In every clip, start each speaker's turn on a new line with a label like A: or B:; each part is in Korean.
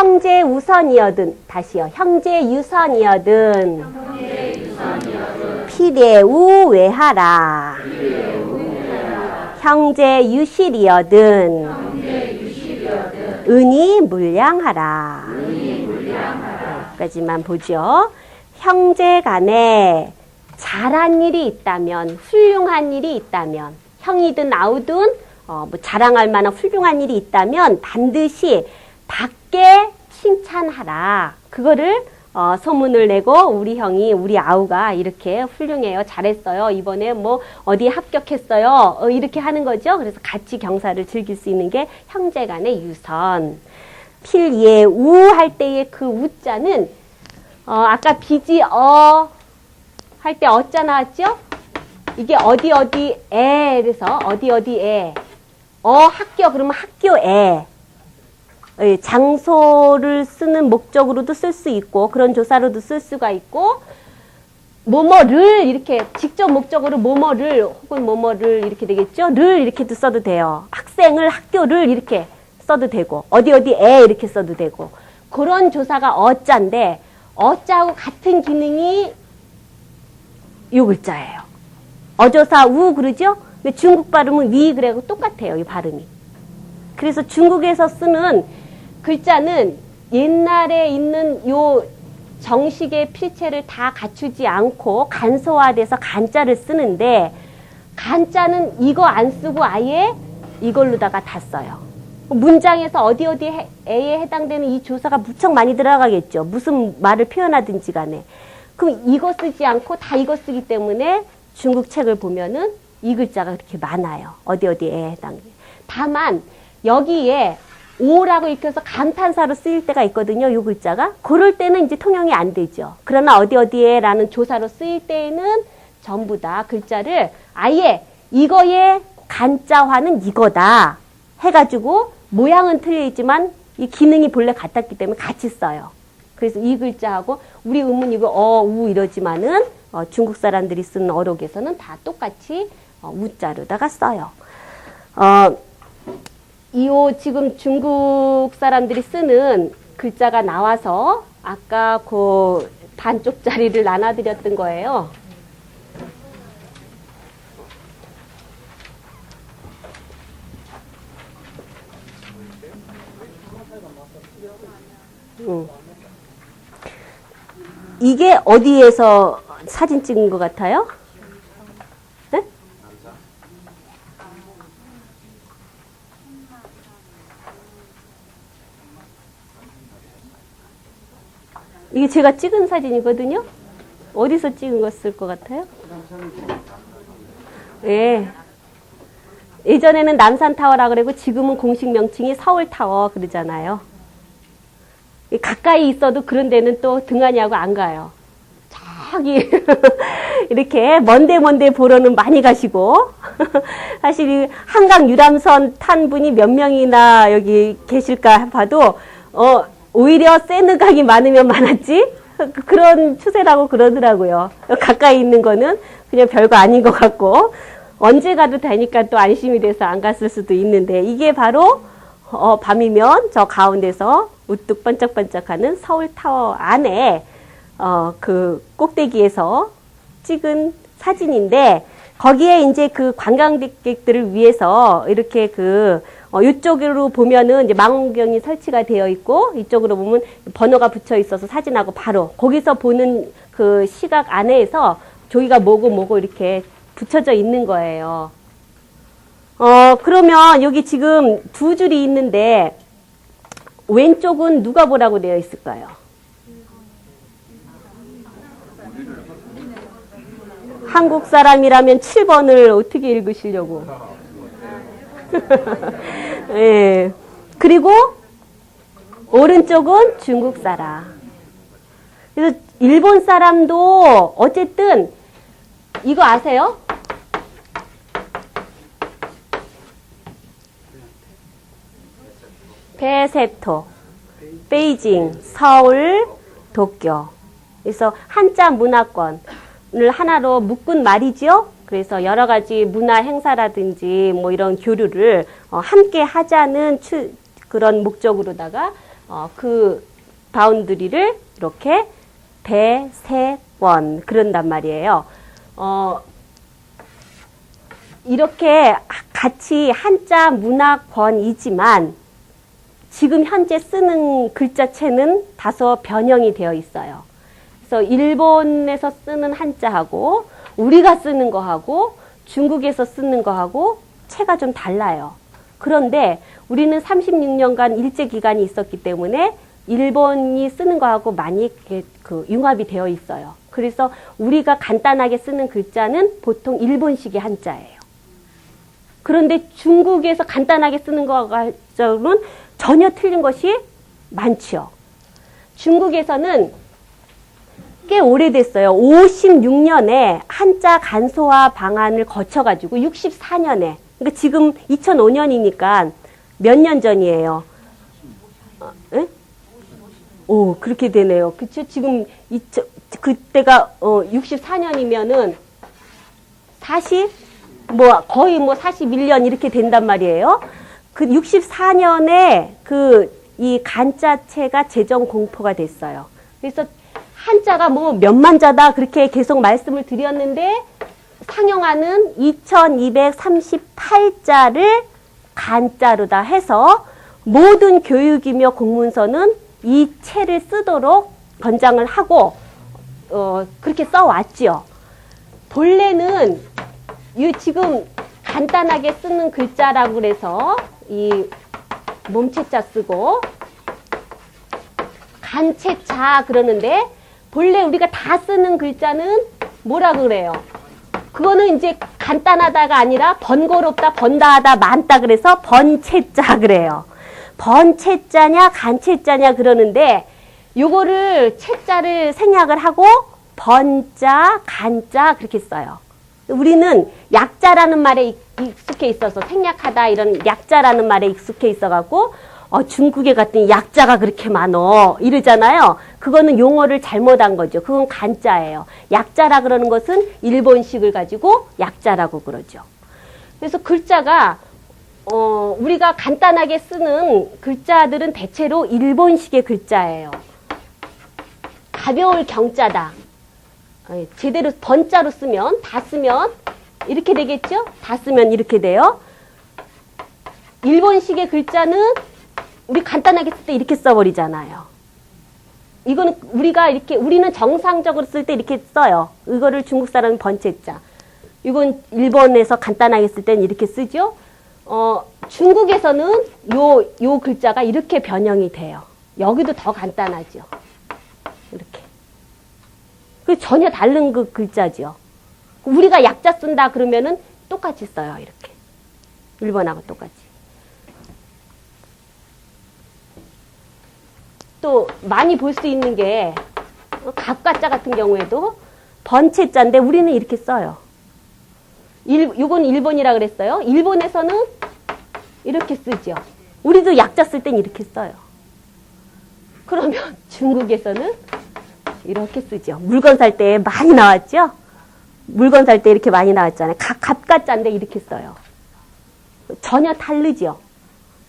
A: 형제 우선이여든, 다시요. 형제 유선이여든, 피대우 외하라. 형제 유실이여든, 은이 물량하라. 여기까지만 보죠. 형제 간에 잘한 일이 있다면, 훌륭한 일이 있다면, 형이든 아우든 뭐 자랑할 만한 훌륭한 일이 있다면 반드시 밖에 칭찬하라. 그거를 소문을 내고 우리 형이, 우리 아우가 이렇게 훌륭해요. 잘했어요. 이번에 뭐 어디에 합격했어요. 이렇게 하는 거죠. 그래서 같이 경사를 즐길 수 있는 게 형제 간의 유선. 필예 우 할 때의 그 우자는 아까 비지 할 때 어자 나왔죠? 이게 어디에 그래서 어디에 학교 그러면 학교에 장소를 쓰는 목적으로도 쓸 수 있고 그런 조사로도 쓸 수가 있고 뭐뭐를 이렇게 직접 목적으로 뭐뭐를 혹은 뭐뭐를 이렇게 되겠죠? 를 이렇게도 써도 돼요. 학생을 학교를 이렇게 써도 되고 어디에 이렇게 써도 되고 그런 조사가 어자인데 어자하고 같은 기능이 요 글자예요. 어조사 우 그러죠? 근데 중국 발음은 위 그래고 똑같아요. 이 발음이. 그래서 중국에서 쓰는 글자는 옛날에 있는 요 정식의 필체를 다 갖추지 않고 간소화돼서 간자를 쓰는데 간자는 이거 안 쓰고 아예 이걸로다가 다 써요. 문장에서 어디에에 해당되는 이 조사가 무척 많이 들어가겠죠. 무슨 말을 표현하든지 간에. 그럼 이거 쓰지 않고 다 이거 쓰기 때문에 중국 책을 보면은 이 글자가 그렇게 많아요. 어디에 해당돼. 다만 여기에 오라고 읽혀서 감탄사로 쓰일 때가 있거든요. 이 글자가. 그럴 때는 이제 통용이 안 되죠. 그러나 어디에라는 조사로 쓰일 때에는 전부 다 글자를 아예 이거의 간자화는 이거다 해가지고 모양은 틀려있지만 이 기능이 본래 같았기 때문에 같이 써요. 그래서 이 글자하고 우리 음은 이거 우 이러지만은 중국 사람들이 쓰는 어록에서는 다 똑같이 우자로다가 써요. 이요 지금 중국 사람들이 쓰는 글자가 나와서 아까 그 반쪽짜리를 나눠드렸던 거예요. 이게 어디에서 사진 찍은 것 같아요? 네? 이게 제가 찍은 사진이거든요? 어디서 찍은 것일 것 같아요? 예. 예전에는 남산타워라 그러고 지금은 공식 명칭이 서울타워 그러잖아요. 가까이 있어도 그런 데는 또 등하냐고 안 가요. 저기 이렇게 먼데 보러는 많이 가시고 사실 이 한강 유람선 탄 분이 몇 명이나 여기 계실까 봐도 오히려 세느강이 많으면 많았지 그런 추세라고 그러더라고요. 가까이 있는 거는 그냥 별거 아닌 것 같고 언제 가도 되니까 또 안심이 돼서 안 갔을 수도 있는데 이게 바로 밤이면 저 가운데서 우뚝 반짝반짝하는 서울타워 안에 그 꼭대기에서 찍은 사진인데 거기에 이제 그 관광객들을 위해서 이렇게 이쪽으로 보면은 이제 망원경이 설치가 되어 있고 이쪽으로 보면 번호가 붙여 있어서 사진하고 바로 거기서 보는 그 시각 안에서 저기가 뭐고 이렇게 붙여져 있는 거예요. 그러면 여기 지금 두 줄이 있는데 왼쪽은 누가 보라고 되어 있을까요? 한국 사람이라면 7번을 어떻게 읽으시려고? 예. 그리고 오른쪽은 중국 사람. 그래서 일본 사람도 어쨌든 이거 아세요? 배세토, 베이징, 서울, 도쿄. 그래서 한자 문화권을 하나로 묶은 말이죠. 그래서 여러 가지 문화 행사라든지 뭐 이런 교류를 함께 하자는 그런 목적으로다가 그 바운드리를 이렇게 대세권 그런단 말이에요. 이렇게 같이 한자 문화권이지만 지금 현재 쓰는 글자체는 다소 변형이 되어 있어요. 그래서 일본에서 쓰는 한자하고 우리가 쓰는 거하고 중국에서 쓰는 거하고 체가 좀 달라요. 그런데 우리는 36년간 일제 기간이 있었기 때문에 일본이 쓰는 거하고 많이 융합이 되어 있어요. 그래서 우리가 간단하게 쓰는 글자는 보통 일본식의 한자예요. 그런데 중국에서 간단하게 쓰는 거는 전혀 틀린 것이 많지요. 중국에서는 꽤 오래됐어요. 56년에 한자 간소화 방안을 거쳐가지고 64년에, 그러니까 지금 2005년이니까 몇 년 전이에요. 에? 오, 그렇게 되네요. 그쵸? 지금, 그때가, 64년이면은, 거의 41년 이렇게 된단 말이에요. 그 64년에 이 간자체가 제정 공포가 됐어요. 그래서 한자가 몇만 자다 그렇게 계속 말씀을 드렸는데, 상용하는 2238자를 간자로다 해서 모든 교육이며 공문서는 이 체를 쓰도록 권장을 하고 그렇게 써왔지요. 본래는 지금 간단하게 쓰는 글자라고 그래서 이 몸체자 쓰고 간체자 그러는데 본래 우리가 다 쓰는 글자는 뭐라고 그래요? 그거는 이제 간단하다가 아니라 번거롭다, 번다하다, 많다 그래서 번체자 그래요. 번체자냐 간체자냐 그러는데 요거를 체자를 생략을 하고 번자, 간자 그렇게 써요. 우리는 약자라는 말에 익숙해 있어서 생략하다 이런 약자라는 말에 익숙해 있어갖고 중국에 갔더니 약자가 그렇게 많어 이러잖아요. 그거는 용어를 잘못한 거죠. 그건 간자예요. 약자라 그러는 것은 일본식을 가지고 약자라고 그러죠. 그래서 글자가 우리가 간단하게 쓰는 글자들은 대체로 일본식의 글자예요. 가벼울 경자다. 제대로 번자로 쓰면 다 쓰면 이렇게 되겠죠? 다 쓰면 이렇게 돼요. 일본식의 글자는 우리 간단하게 쓸 때 이렇게 써버리잖아요. 이거는 우리는 정상적으로 쓸 때 이렇게 써요. 이거를 중국 사람은 번체자. 이건 일본에서 간단하게 쓸 때는 이렇게 쓰죠. 중국에서는 요 글자가 이렇게 변형이 돼요. 여기도 더 간단하죠. 이렇게. 그 전혀 다른 그 글자죠. 우리가 약자 쓴다 그러면은 똑같이 써요. 이렇게. 일본하고 똑같이. 또 많이 볼 수 있는 게 갑가자 같은 경우에도 번체자인데 우리는 이렇게 써요. 이건 일본이라 그랬어요. 일본에서는 이렇게 쓰죠. 우리도 약자 쓸 땐 이렇게 써요. 그러면 중국에서는 이렇게 쓰죠. 물건 살 때 많이 나왔죠? 물건 살 때 이렇게 많이 나왔잖아요. 갑가자인데 이렇게 써요. 전혀 다르죠.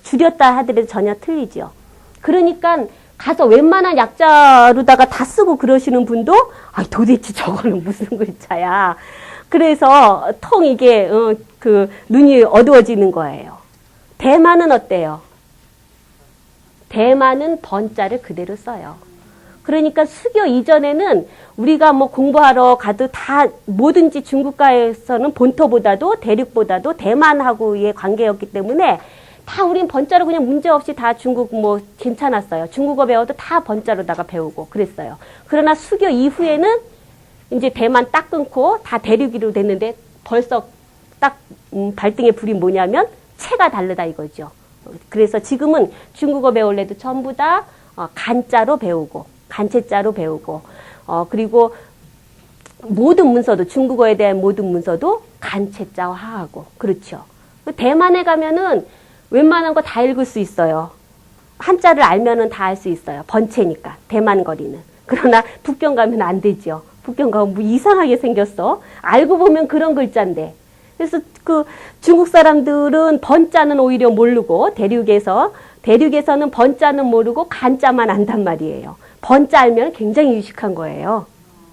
A: 줄였다 하더라도 전혀 틀리죠. 그러니까 가서 웬만한 약자로다가 다 쓰고 그러시는 분도 도대체 저거는 무슨 글자야. 그래서 이게 눈이 어두워지는 거예요. 대만은 어때요? 대만은 번자를 그대로 써요. 그러니까 수교 이전에는 우리가 공부하러 가도 다 뭐든지 중국가에서는 본토보다도 대륙보다도 대만하고의 관계였기 때문에 다 우린 번자로 그냥 문제없이 다 중국 괜찮았어요. 중국어 배워도 다 번자로다가 배우고 그랬어요. 그러나 수교 이후에는 이제 대만 딱 끊고 다 대륙으로 됐는데 벌써 딱 발등에 불이 뭐냐면 체가 다르다 이거죠. 그래서 지금은 중국어 배울래도 전부 다 간자로 배우고 간체자로 배우고 그리고 모든 문서도 중국어에 대한 모든 문서도 간체자화하고 그렇죠. 대만에 가면은 웬만한 거 다 읽을 수 있어요. 한자를 알면은 다 알 수 있어요. 번체니까 대만 거리는. 그러나 북경 가면 안 되죠. 북경 가면 이상하게 생겼어. 알고 보면 그런 글자인데. 그래서 중국 사람들은 번자는 오히려 모르고 대륙에서 대륙에서는 번자는 모르고 간자만 안단 말이에요. 번자 알면 굉장히 유식한 거예요.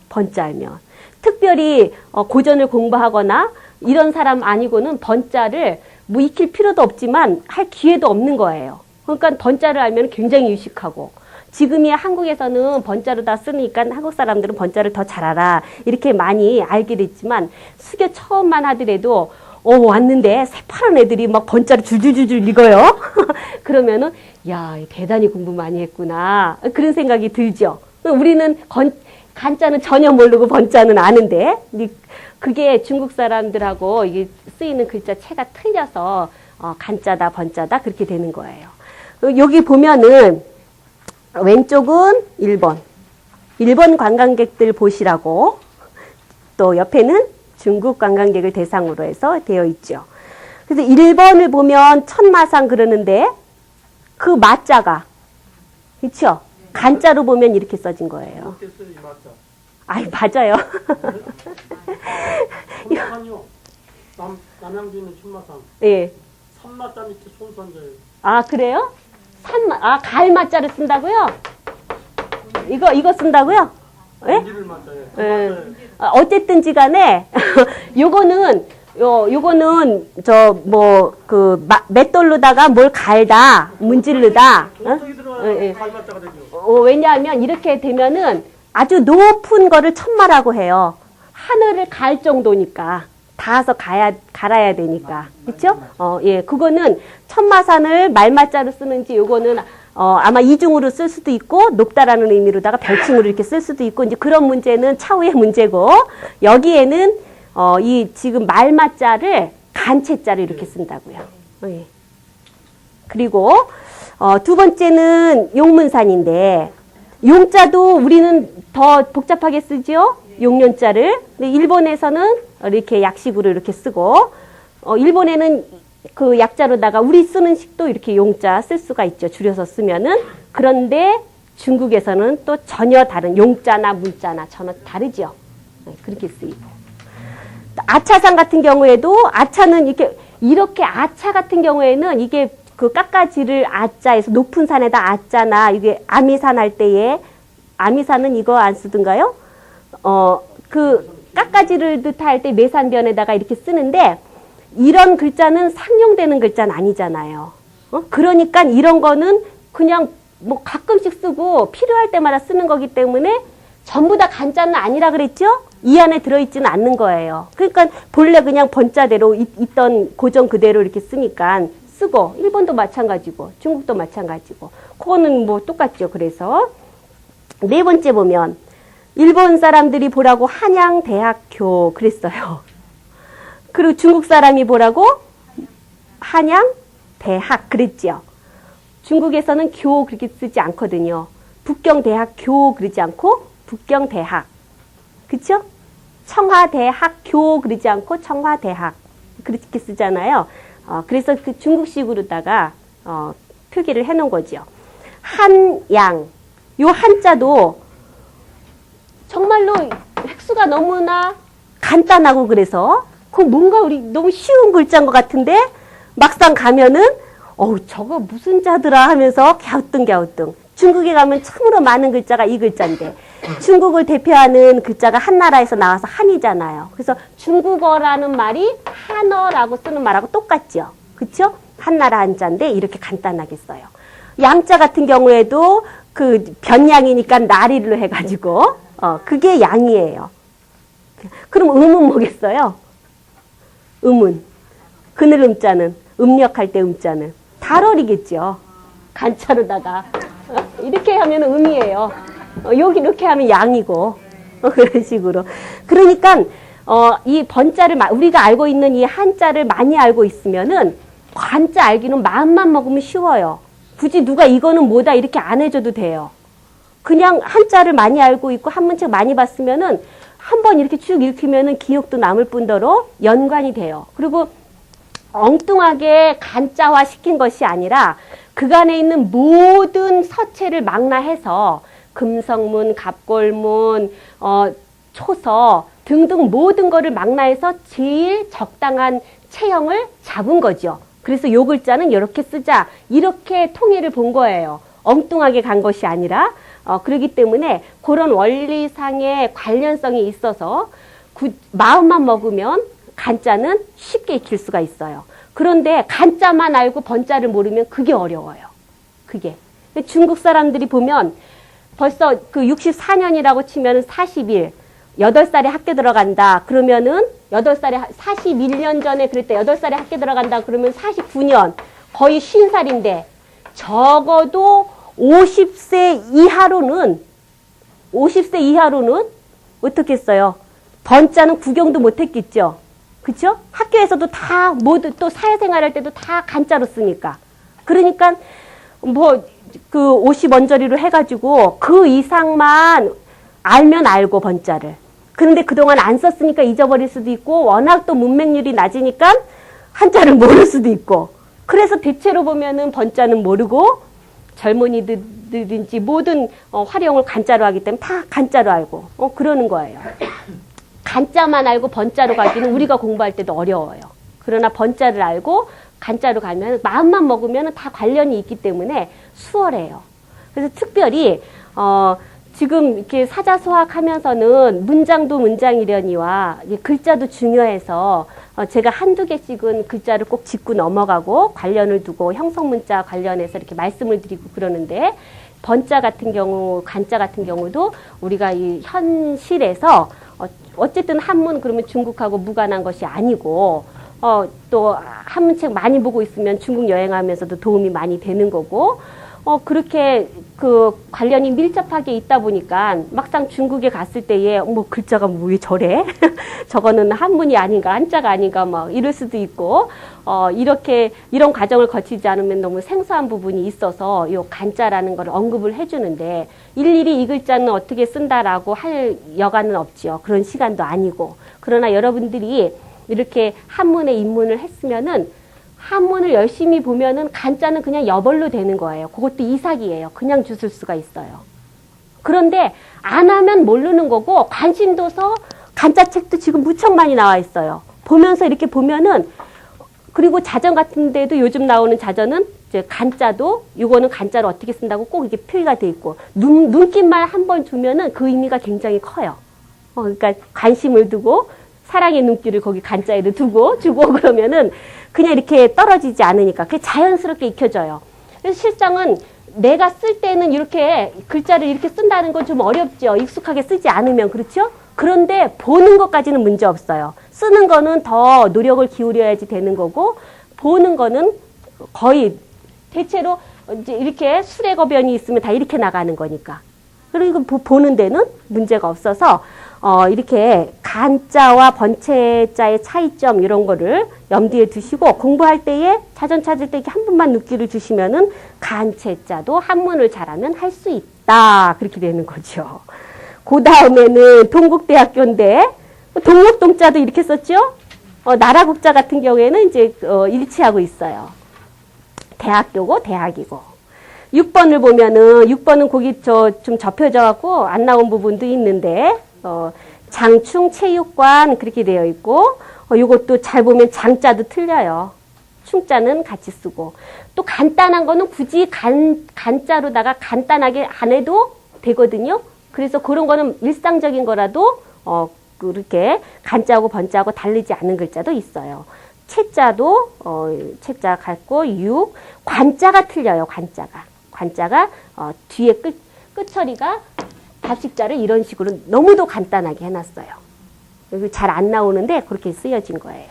A: 번자 알면. 특별히 고전을 공부하거나 이런 사람 아니고는 번자를 뭐 익힐 필요도 없지만 할 기회도 없는 거예요. 그러니까 번자를 알면 굉장히 유식하고, 지금이야 한국에서는 번자로 다 쓰니까 한국 사람들은 번자를 더 잘 알아. 이렇게 많이 알게 됐지만 수교 처음만 하더라도 왔는데 새파란 애들이 막 번자를 줄줄줄줄 읽어요. 그러면은 야, 대단히 공부 많이 했구나. 그런 생각이 들죠. 우리는 간자는 전혀 모르고 번자는 아는데 그게 중국 사람들하고 이게 쓰이는 글자체가 틀려서 간자다 번자다 그렇게 되는 거예요. 여기 보면은 왼쪽은 일본 관광객들 보시라고, 또 옆에는 중국 관광객을 대상으로 해서 되어 있죠. 그래서 1번을 보면 천마산 그러는데 그 마자가, 그렇죠? 간자로 보면 이렇게 써진 거예요. 아이, 맞아요.
B: 천마산이요. 남양주는 천마산.
A: 예.
B: 산마자 밑에 손선자예요.
A: 아, 그래요? 가을 마자를 쓴다고요? 이거 쓴다고요? 예? 예. 어쨌든지 간에, 요거는 맷돌로다가 뭘 갈다, 문질르다. 왜냐하면 이렇게 되면은 아주 높은 거를 천마라고 해요. 하늘을 갈 정도니까. 닿아서 갈아야 되니까. 그쵸? 예. 그거는 천마산을 말마자로 쓰는지, 요거는 아마 이중으로 쓸 수도 있고, 높다라는 의미로다가 별칭으로 이렇게 쓸 수도 있고, 이제 그런 문제는 차후의 문제고, 여기에는, 이 지금 말마자를 간체자로 이렇게 쓴다고요. 예. 그리고, 두 번째는 용문산인데, 용자도 우리는 더 복잡하게 쓰죠? 용년자를. 근데 일본에서는 이렇게 약식으로 이렇게 쓰고, 일본에는 그 약자로다가 우리 쓰는 식도 이렇게 용자 쓸 수가 있죠. 줄여서 쓰면은. 그런데 중국에서는 또 전혀 다른, 용자나 문자나 전혀 다르죠. 그렇게 쓰이고. 아차산 같은 경우에도, 아차는 이렇게 아차 같은 경우에는 이게 그 깎아지를 아자에서 높은 산에다 아자나, 이게 아미산 할 때에, 아미산은 이거 안 쓰던가요? 그 깎아지를 듯 할 때 매산변에다가 이렇게 쓰는데, 이런 글자는 상용되는 글자는 아니잖아요. 그러니까 이런 거는 그냥 뭐 가끔씩 쓰고 필요할 때마다 쓰는 거기 때문에 전부 다 간자는 아니라 그랬죠? 이 안에 들어있지는 않는 거예요. 그러니까 본래 그냥 번자대로 있던 고정 그대로 이렇게 쓰니까 쓰고, 일본도 마찬가지고 중국도 마찬가지고, 그거는 뭐 똑같죠. 그래서 네 번째 보면 일본 사람들이 보라고 한양대학교 그랬어요. 그리고 중국 사람이 보라고 한양대학 그랬죠. 중국에서는 교 그렇게 쓰지 않거든요. 북경대학교 그러지 않고 북경대학. 그쵸? 청와대학교 그러지 않고 청와대학. 그렇게 쓰잖아요. 그래서 그 중국식으로다가 표기를 해놓은 거죠. 한양. 요 한자도 정말로 획수가 너무나 간단하고 그래서 그 뭔가 우리 너무 쉬운 글자인 것 같은데 막상 가면은 저거 무슨 자더라 하면서 갸우뚱. 중국에 가면 참으로 많은 글자가 이 글자인데, 중국을 대표하는 글자가 한나라에서 나와서 한이잖아요. 그래서 중국어라는 말이 한어라고 쓰는 말하고 똑같죠. 그쵸? 한나라 한자인데 이렇게 간단하게 써요. 양자 같은 경우에도 그 변양이니까 나리로 해가지고 그게 양이에요. 그럼 음은 뭐겠어요? 음은 그늘 음자는, 음력할 때 음자는 달월이겠죠. 간자로다가 이렇게 하면 음이에요. 여기 이렇게 하면 양이고 그런 식으로. 그러니까 이 번자를 우리가 알고 있는 이 한자를 많이 알고 있으면은 관자 알기는 마음만 먹으면 쉬워요. 굳이 누가 이거는 뭐다 이렇게 안 해줘도 돼요. 그냥 한자를 많이 알고 있고 한문책 많이 봤으면은 한번 이렇게 쭉 읽히면은 기억도 남을 뿐더러 연관이 돼요. 그리고 엉뚱하게 간자화 시킨 것이 아니라 그간에 있는 모든 서체를 망라해서 금성문, 갑골문, 초서 등등 모든 거를 망라해서 제일 적당한 체형을 잡은 거죠. 그래서 요 글자는 이렇게 쓰자. 이렇게 통일을 본 거예요. 엉뚱하게 간 것이 아니라. 그렇기 때문에 그런 원리상의 관련성이 있어서 마음만 먹으면 간자는 쉽게 익힐 수가 있어요. 그런데 간자만 알고 번자를 모르면 그게 어려워요. 그게. 중국 사람들이 보면 벌써 그 64년이라고 치면은 40일, 8살에 학교 들어간다. 그러면은 8살에, 41년 전에 그랬대. 8살에 학교 들어간다. 그러면 49년, 거의 50살인데, 적어도 50세 이하로는 어떻게 했어요? 번자는 구경도 못 했겠죠? 그쵸? 학교에서도 다, 모두 또 사회생활 할 때도 다 간자로 쓰니까. 그러니까, 그 50원저리로 해가지고 그 이상만 알면 알고 번자를. 그런데 그동안 안 썼으니까 잊어버릴 수도 있고 워낙 또 문맹률이 낮으니까 한자를 모를 수도 있고 그래서 대체로 보면은 번자는 모르고 젊은이들인지 모든 활용을 간자로 하기 때문에 다 간자로 알고 그러는 거예요. 간자만 알고 번자로 가기는 우리가 공부할 때도 어려워요. 그러나 번자를 알고 간자로 가면 마음만 먹으면 다 관련이 있기 때문에 수월해요. 그래서 특별히 지금 이렇게 사자소학 하면서는 문장도 문장이려니와 글자도 중요해서 제가 한두 개씩은 글자를 꼭 짚고 넘어가고 관련을 두고 형성문자 관련해서 이렇게 말씀을 드리고 그러는데 번자 같은 경우, 간자 같은 경우도 우리가 이 현실에서 어쨌든 한문 그러면 중국하고 무관한 것이 아니고 또 한문책 많이 보고 있으면 중국 여행하면서도 도움이 많이 되는 거고 그렇게 그 관련이 밀접하게 있다 보니까 막상 중국에 갔을 때에 글자가 왜 저래? 저거는 한문이 아닌가 한자가 아닌가 막 이럴 수도 있고 이런 과정을 거치지 않으면 너무 생소한 부분이 있어서 요 간자라는 걸 언급을 해주는데 일일이 이 글자는 어떻게 쓴다라고 할 여간은 없죠. 그런 시간도 아니고 그러나 여러분들이 이렇게 한문에 입문을 했으면은 한문을 열심히 보면은 간자는 그냥 여벌로 되는 거예요. 그것도 이삭이에요. 그냥 주술 수가 있어요. 그런데 안 하면 모르는 거고 관심 둬서 간자책도 지금 무척 많이 나와 있어요. 보면서 이렇게 보면은 그리고 자전 같은 데도 요즘 나오는 자전은 이제 간자도 이거는 간자로 어떻게 쓴다고 꼭 이게 표기가 돼 있고 눈길만 한번 두면은 그 의미가 굉장히 커요. 그러니까 관심을 두고 사랑의 눈길을 거기 간자에도 주고 그러면은 그냥 이렇게 떨어지지 않으니까 그게 자연스럽게 익혀져요. 그래서 실상은 내가 쓸 때는 이렇게 글자를 이렇게 쓴다는 건 좀 어렵죠. 익숙하게 쓰지 않으면 그렇죠? 그런데 보는 것까지는 문제 없어요. 쓰는 거는 더 노력을 기울여야지 되는 거고 보는 거는 거의 대체로 이제 이렇게 수레거변이 있으면 다 이렇게 나가는 거니까. 그리고 보는 데는 문제가 없어서 이렇게 간자와 번체자의 차이점 이런 거를 염두에 두시고 공부할 때에 자전 찾을 때 이렇게 한 번만 눈길을 주시면은 간체자도 한문을 잘하면 할 수 있다. 그렇게 되는 거죠. 그 다음에는 동국대학교인데 동국동자도 이렇게 썼죠? 나라국자 같은 경우에는 이제 일치하고 있어요. 대학교고 대학이고. 6번을 보면은 6번은 거기 좀 접혀져 갖고 안 나온 부분도 있는데 장충 체육관 그렇게 되어 있고 요것도 잘 보면 장자도 틀려요. 충자는 같이 쓰고 또 간단한 거는 굳이 간자로다가 간단하게 안 해도 되거든요. 그래서 그런 거는 일상적인 거라도 그렇게 간자하고 번자하고 다르지 않은 글자도 있어요. 채자도 채자 같고 육 관자가 틀려요. 관자가 뒤에 끝처리가 답식자를 이런 식으로 너무도 간단하게 해놨어요. 잘 안 나오는데 그렇게 쓰여진 거예요.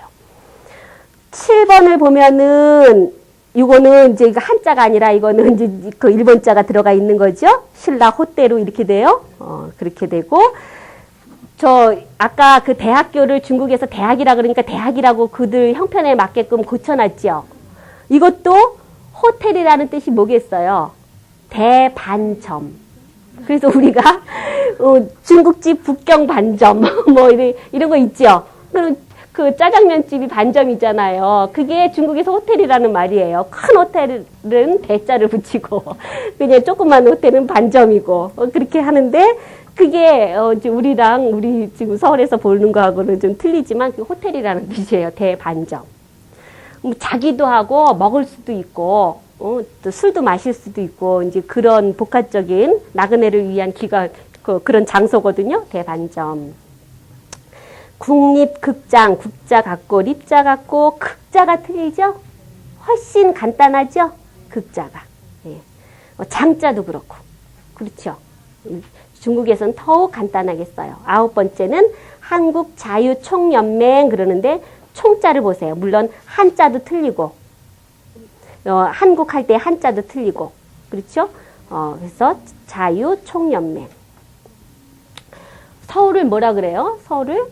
A: 7번을 보면은 이거는 이제 한자가 아니라 이거는 이제 그 일본자가 들어가 있는 거죠. 신라 호대로 이렇게 돼요. 그렇게 되고 아까 그 대학교를 중국에서 대학이라 그러니까 대학이라고 그들 형편에 맞게끔 고쳐놨죠. 이것도 호텔이라는 뜻이 뭐겠어요? 대반점. 그래서 우리가 중국집 북경 반점 뭐 이런 거 있죠. 그 짜장면집이 반점이잖아요. 그게 중국에서 호텔이라는 말이에요. 큰 호텔은 대자를 붙이고 그냥 조그만 호텔은 반점이고 그렇게 하는데 그게 이제 우리 지금 서울에서 보는 거하고는 좀 틀리지만 그 호텔이라는 뜻이에요. 대반점. 뭐 자기도 하고 먹을 수도 있고 또 술도 마실 수도 있고 이제 그런 복합적인 나그네를 위한 기관 그런 장소거든요. 대반점. 국립극장, 국자 같고 립자 같고 극자가 틀리죠? 훨씬 간단하죠? 극자가. 예. 장자도 그렇고. 그렇죠. 중국에서는 더욱 간단하게 써요. 9번째는 한국자유총연맹 그러는데 총자를 보세요. 물론 한자도 틀리고 한국 할 때 한자도 틀리고 그렇죠? 그래서 자유총연맹. 서울을 뭐라 그래요? 서울을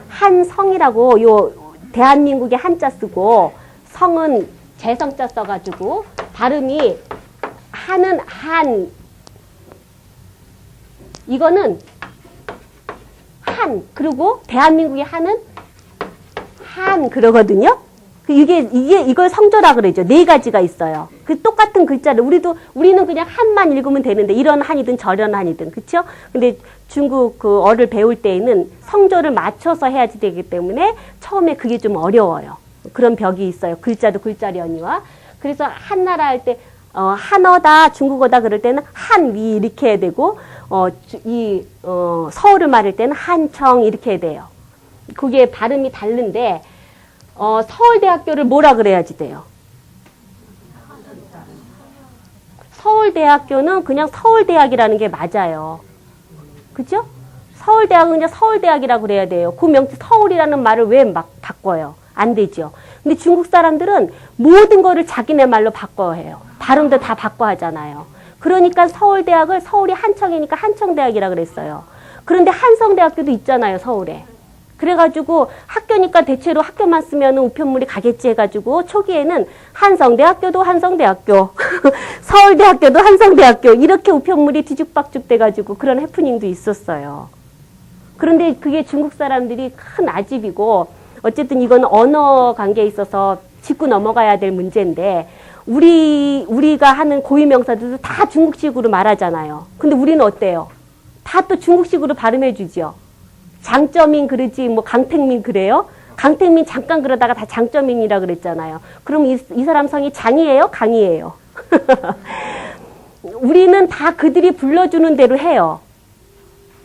A: 한성이라고 요 대한민국의 한자 쓰고 성은 재성자 써가지고 발음이 한은 한 이거는 한 그리고 대한민국의 한은 한 그러거든요. 이걸 성조라 그러죠. 4가지가 있어요. 그 똑같은 글자를 우리는 그냥 한만 읽으면 되는데 이런 한이든 저런 한이든 그렇죠? 근데 중국 그 어를 배울 때에는 성조를 맞춰서 해야지 되기 때문에 처음에 그게 좀 어려워요. 그런 벽이 있어요. 글자도 글자련이와. 그래서 한나라 할 때 한어다 중국어다 그럴 때는 한위 이렇게 해야 되고 서울을 말할 때는 한청 이렇게 해야 돼요. 그게 발음이 다른데 서울대학교를 뭐라 그래야지 돼요? 서울대학교는 그냥 서울대학이라는 게 맞아요. 그죠? 서울대학은 그냥 서울대학이라고 그래야 돼요. 그 명칭 서울이라는 말을 왜 막 바꿔요? 안 되죠. 근데 중국 사람들은 모든 거를 자기네 말로 바꿔 해요. 발음도 다 바꿔 하잖아요. 그러니까 서울대학을 서울이 한청이니까 한청대학이라 그랬어요. 그런데 한성대학교도 있잖아요, 서울에. 그래가지고 학교니까 대체로 학교만 쓰면 우편물이 가겠지 해가지고 초기에는 한성대학교도 한성대학교, 서울대학교도 한성대학교 이렇게 우편물이 뒤죽박죽 돼가지고 그런 해프닝도 있었어요. 그런데 그게 중국 사람들이 큰 아집이고 어쨌든 이건 언어 관계에 있어서 짚고 넘어가야 될 문제인데 우리가 하는 고유명사들도 다 중국식으로 말하잖아요. 근데 우리는 어때요? 다 또 중국식으로 발음해 주죠. 장점인 그러지 뭐 강택민 그래요? 강택민 잠깐 그러다가 다 장점인이라 그랬잖아요. 그럼 이 사람 성이 장이에요? 강이에요? 우리는 다 그들이 불러주는 대로 해요.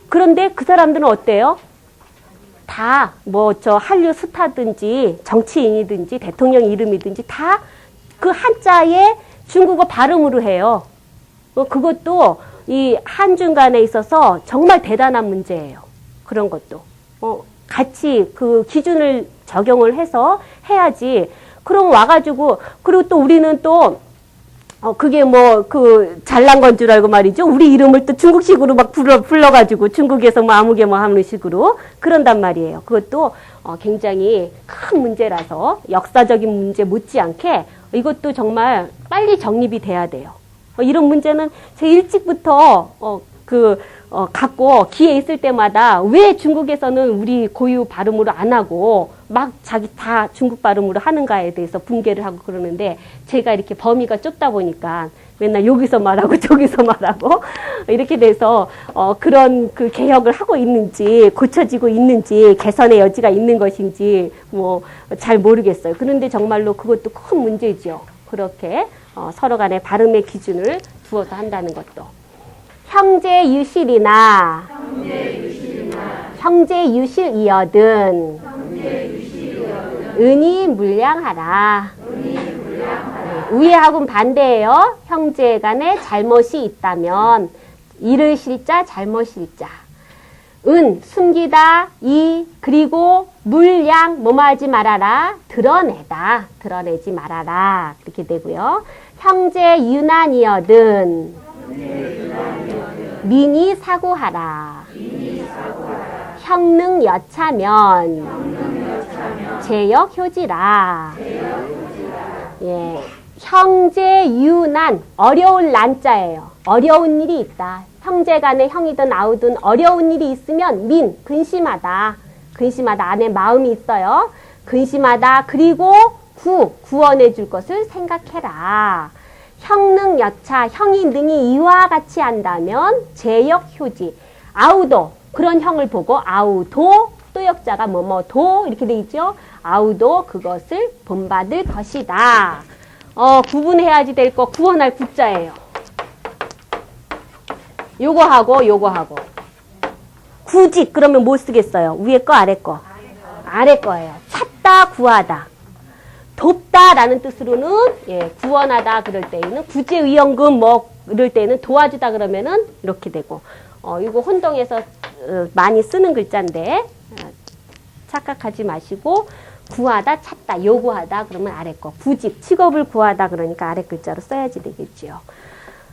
A: 그런데 그 사람들은 어때요? 다 뭐 저 한류 스타든지 정치인이든지 대통령 이름이든지 다 그 한자에 중국어 발음으로 해요. 그것도 이 한중간에 있어서 정말 대단한 문제예요. 그런 것도 같이 그 기준을 적용을 해서 해야지. 그럼 와가지고 그리고 또 우리는 또 그게 뭐 그 잘난 건 줄 알고 말이죠. 우리 이름을 또 중국식으로 막 불러가지고 중국에서 뭐 아무개 뭐 하는 식으로 그런단 말이에요. 그것도 굉장히 큰 문제라서 역사적인 문제 못지않게 이것도 정말 빨리 정립이 돼야 돼요. 이런 문제는 제 일찍부터 갖고 기회 있을 때마다 왜 중국에서는 우리 고유 발음으로 안 하고 막 자기 다 중국 발음으로 하는가에 대해서 분개를 하고 그러는데 제가 이렇게 범위가 좁다 보니까 맨날 여기서 말하고 저기서 말하고 이렇게 돼서 그런 그 개혁을 하고 있는지 고쳐지고 있는지 개선의 여지가 있는 것인지 뭐 잘 모르겠어요. 그런데 정말로 그것도 큰 문제죠. 그렇게 서로 간의 발음의 기준을 두어서 한다는 것도. 형제유실이나 형제유실이여든 은이 물량하라. 우애하고는 반대예요. 형제 간에 잘못이 있다면 이를 실자 잘못일 자. 은 숨기다 이 그리고 물량 뭐뭐 하지 말아라. 드러내다 드러내지 말아라. 그렇게 되고요. 형제 유난이여든 민이 사고하라. 형능 여차면 제역 효지라. 예, 형제 유난 어려울 난자예요. 어려운 일이 있다. 형제간에 형이든 아우든 어려운 일이 있으면 민 근심하다. 근심하다 안에 마음이 있어요. 근심하다. 그리고 구원해 줄 것을 생각해라. 형능 여차 형이 능히 이와 같이 한다면 제역 효지 아우도 그런 형을 보고 아우도 또 또역자가 뭐뭐도 이렇게 돼 있죠. 아우도 그것을 본받을 것이다. 구분해야지 될 거 구원할 구자예요. 요거하고 요거하고. 구직 그러면 뭐 쓰겠어요? 위에 거 아래 거? 아래 거예요. 찾다 구하다. 돕다라는 뜻으로는 구원하다 그럴 때에는 구제의연금 뭐 이럴 때는 도와주다 그러면은 이렇게 되고 이거 혼동해서 많이 쓰는 글자인데 착각하지 마시고 구하다 찾다 요구하다 그러면 아래 거 구직 직업을 구하다 그러니까 아래 글자로 써야지 되겠죠.